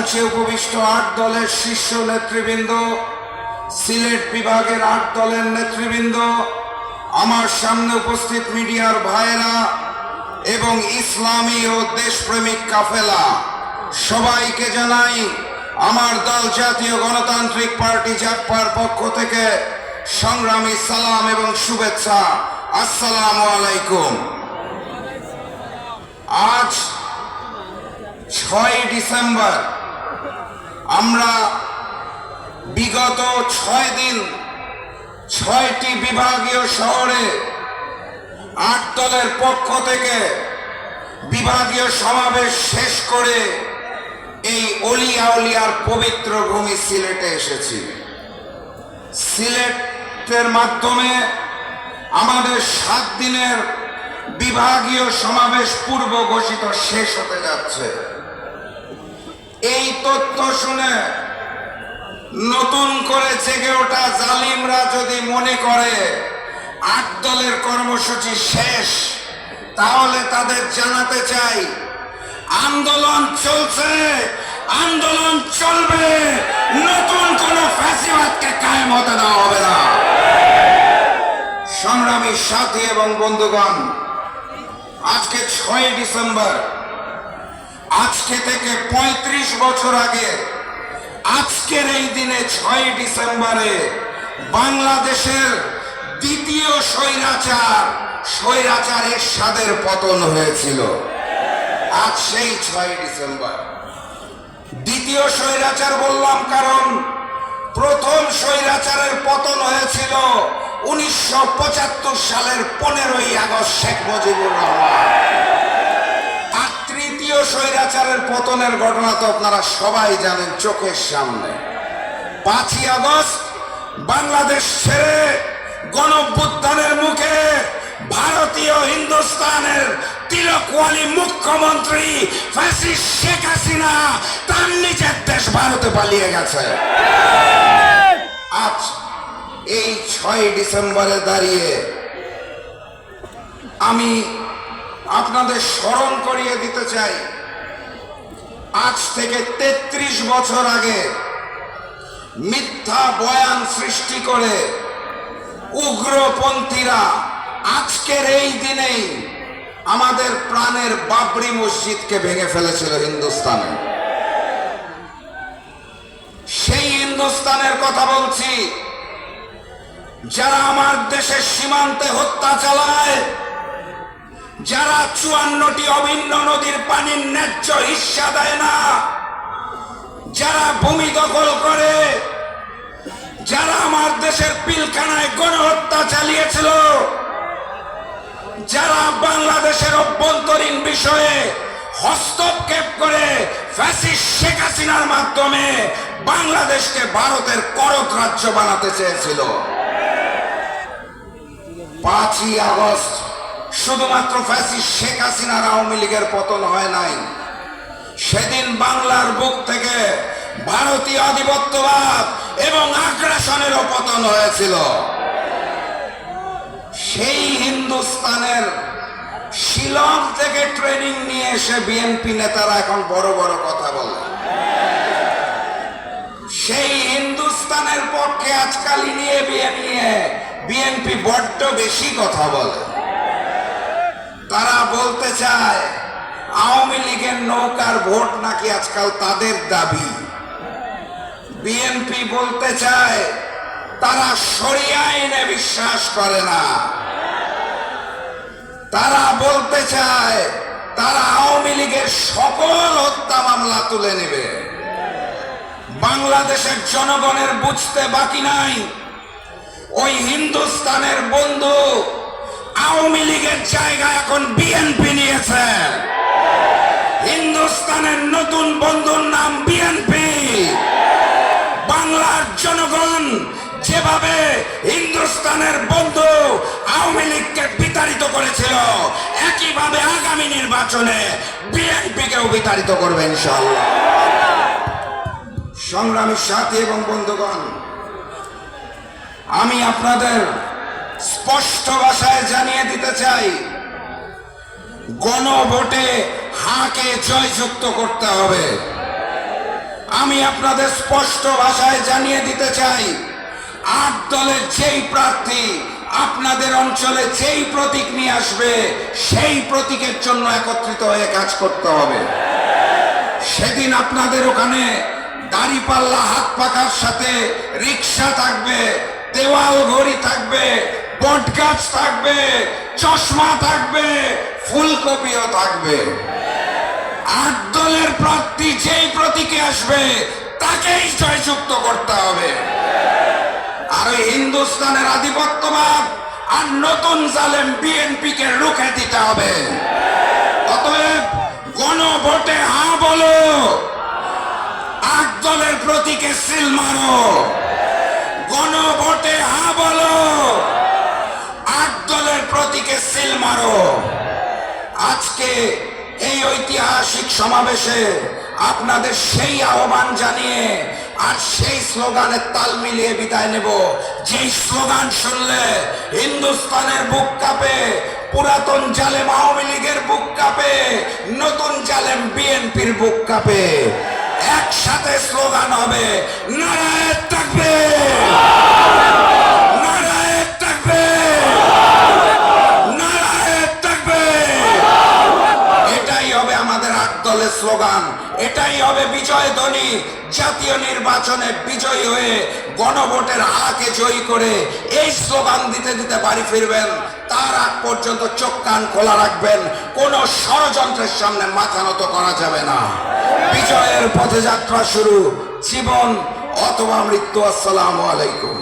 মঞ্চে উপবিষ্ট ৮ দলের শীর্ষ নেতৃবৃন্দ, সিলেট বিভাগের ৮ দলের নেতৃবৃন্দ, আমার সামনে উপস্থিত মিডিয়ার ভাইয়েরা এবং ইসলামী ও দেশপ্রেমিক কাফেলা, সবাইকে জানাই আমার দল জাতীয় গণতান্ত্রিক পার্টি জাগপার পক্ষ থেকে সংগ্রামী সালাম এবং শুভেচ্ছা। আসসালামু আলাইকুম। আজ ৬ ডিসেম্বর আমরা বিগত ৬ দিন ৬টি বিভাগীয় শহরে ৮ দলের পক্ষ থেকে বিভাগীয় সমাবেশ শেষ করে এই অলিয়া উলিয়ার পবিত্র ভূমি সিলেটে এসেছি। সিলেটের মাধ্যমে আমাদের ৭ দিনের বিভাগীয় সমাবেশ পূর্ব ঘোষিত শেষ হতে যাচ্ছে। এই তথ্য শুনে নতুন করে জেগে ওঠা জালিমরা যদি মনে করে ৮ দলের কর্মসূচি শেষ, তাহলে তাদের জানাতে চাই আন্দোলন চলছে, আন্দোলন চলবে, নতুন কোন ফ্যাসিবাদকে কায়েম হতে দেওয়া হবে না। সংগ্রামী সাথী এবং বন্ধুগণ, আজকে ৬ ডিসেম্বর, আজকে থেকে ৩৫ বছর আগে আজকের এই দিনে ৬ ডিসেম্বরে বাংলাদেশের দ্বিতীয় স্বৈরাচার এরশাদের পতন হয়েছিল। আজ সেই ৬ ডিসেম্বর। দ্বিতীয় স্বৈরাচার বললাম কারণ প্রথম স্বৈরাচারের পতন হয়েছিল ১৯৭৫ সালের ১৫ই আগস্ট শেখ মুজিবুর রহমান। আর তৃতীয় স্বৈরাচারের পতনের ঘটনা তো আপনারা সবাই জানেন, চোখের সামনে। ৫ই আগস্ট বাংলাদেশ ছেড়ে গণঅভ্যুত্থানের মুখে ভারতীয় হিন্দুস্তানের তিলকওয়ালি মুখ্যমন্ত্রী ফ্যাসিস্ট শেখ হাসিনা তার নিজের দেশ ভারতে পালিয়ে গেছে। আজ এই ৬ ডিসেম্বরে দাঁড়িয়ে আমি আপনাদের স্মরণ করিয়ে দিতে চাই, আজ থেকে ৩৩ বছর আগে মিথ্যা বয়ান সৃষ্টি করে উগ্রপন্থীরা আজকের এই দিনেই আমাদের প্রাণের বাবরি মসজিদকে ভেঙে ফেলেছিল হিন্দুস্তানে। সেই হিন্দুস্তানের কথা বলছি, যারা আমার দেশের সীমান্তে হত্যা চালায়, যারা ৫৪টি অভিন্ন নদীর পানির ন্যায্য হিস্সা দেয় না, যারা ভূমি দখল করে, যারা আমার দেশের পিলখানায় গণহত্যা চালিয়েছিল, যারা বাংলাদেশের অভ্যন্তরীণ বিষয়ে হস্তক্ষেপ করে ফ্যাসিস্ট শেখ হাসিনার মাধ্যমে বাংলাদেশকে ভারতের করত রাজ্য বানাতে চেয়েছিল। ৫ই আগস্ট শুধুমাত্র ফ্যাসিস্ট শেখ হাসিনার আওয়ামী লীগের পতন হয় নাই, সেদিন বাংলার বুক থেকে ভারতীয় আধিপত্যবাদ এবং আগ্রাসনেরও পতন হয়েছিল। সেই হিন্দুস্তানের শিলং থেকে ট্রেনিং নিয়ে এসে বিএনপি নেতারা এখন বড় বড় কথা বলে। সেই হিন্দুস্তানের পক্ষে আজকাল নিয়ে বিএনপি বড্ড বেশি কথা বলে। তারা বলতে চায় আওয়ামী লীগের নৌকার ভোট নাকি আজকাল তাদের দাবি। বিএনপি বলতে চায় তারা শরিয়া আইনে বিশ্বাস করে না। তারা বলতে চায় তারা আওয়ামী লীগের সকল হত্যা মামলা তুলে নেবে। বাংলাদেশের জনগণের বুঝতে বাকি নাই, ওই হিন্দুস্তানের বন্ধু আওয়ামী লীগের জায়গা এখন বিএনপি নিয়েছে। হিন্দুস্তানের নতুন বন্ধুর নাম বিএনপি। বাংলার জনগণ যেভাবে হিন্দুস্তানের বন্ধু আওয়ামী লীগকে বিতাড়িত করেছিল, একইভাবে আগামী নির্বাচনে বিএনপিকেও বিতাড়িত করবে ইনশাআল্লাহ। সংগ্রামী সাথী এবং বন্ধুগণ, আমি আপনাদের স্পষ্ট ভাষায় জানিয়ে দিতে চাই, গণভোটে হাকে জয়যুক্ত করতে হবে। আমি আপনাদের স্পষ্ট ভাষায় জানিয়ে দিতে চাই, 8 দলের যেই প্রার্থী আপনাদের অঞ্চলে যেই প্রতীক নিয়ে আসবে সেই প্রতীকের জন্য একত্রিত হয়ে কাজ করতে হবে। সেদিন আপনাদের ওখানে দাড়িপাল্লা হাত পাকার সাথে রিক্সা থাকবে, দেওয়াল ঘড়ি থাকবে, বটগাছ থাকবে, চশমা থাকবে, ফুলকপিও থাকবে। 8 দলের প্রার্থী যেই প্রতীকে আসবে তাকেই জয়যুক্ত করতে হবে। আর ওই হিন্দুস্তানের আধিপত্যবাদ আর নতুন জালেম বিএনপিকে রুখে দিতে হবে। অতএব গণভোটে হা বলো, 8 দলের প্রতীকে সিল মারো। গণভোটে হা বলো, 8 দলের প্রতীকে সিল মারো। আজকে এই ঐতিহাসিক সমাবেশে আপনাদের সেই আহ্বান জানিয়ে আর সেই স্লোগানের তাল মিলিয়ে বিদায় নেব, যেই স্লোগান শুনলে হিন্দুস্তানের বুক কাঁপে, পুরাতন জালেম আওয়ামী লীগের বুক কাঁপে, নতুন জালেম বিএনপির বুক কাঁপে। একসাথে স্লোগান হবে, নারায়ে তাকবীর, নারায়ে তাকবীর, নারায়ে তাকবীর। এটাই হবে আমাদের 8 দলের স্লোগান, এটাই হবে বিজয় ধ্বনি। জাতীয় নির্বাচনে বিজয়ী হয়ে গণভোটের হাকে জয়ী করে এই স্লোগান দিতে দিতে বাড়ি ফিরবেন। তার আগ পর্যন্ত চোখ কান খোলা রাখবেন, কোন ষড়যন্ত্রের সামনে মাথা নত করা যাবে না। বিজয়ের পথে যাত্রা শুরু, জীবন অথবা মৃত্যু। আসসালামু আলাইকুম।